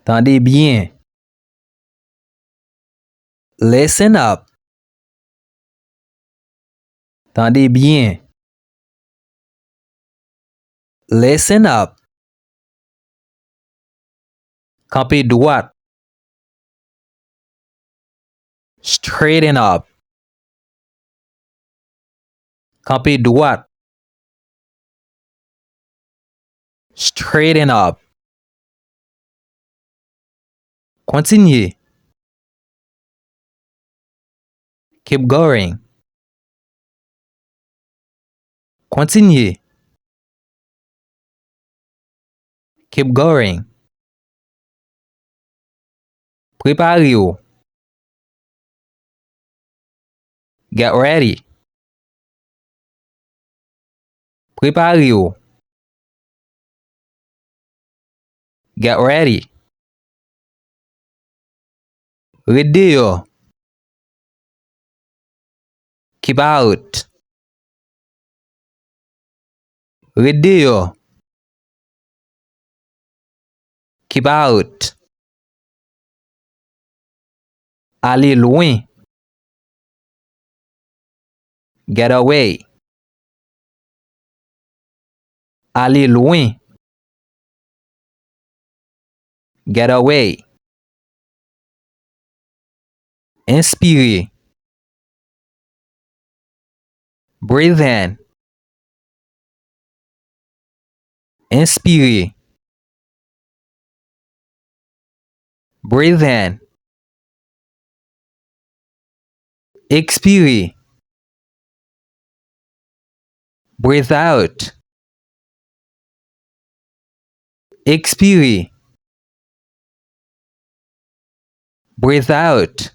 Tendez bien. Listen up. Tendez bien. Listen up. Campez droite. Straighten up. Campez droite. Straighten up. Continuez. Keep going. Continuez. Keep going. Préparez-vous. Get ready. Préparez-vous. Get ready. Redeo. Keep out. Redeo. Keep out. Allez loin. Get away. Allez loin. Get away. Inspirez. Breathe in. Inspirez. Breathe in. Expirez. Breathe out. Expirez. Breathe out.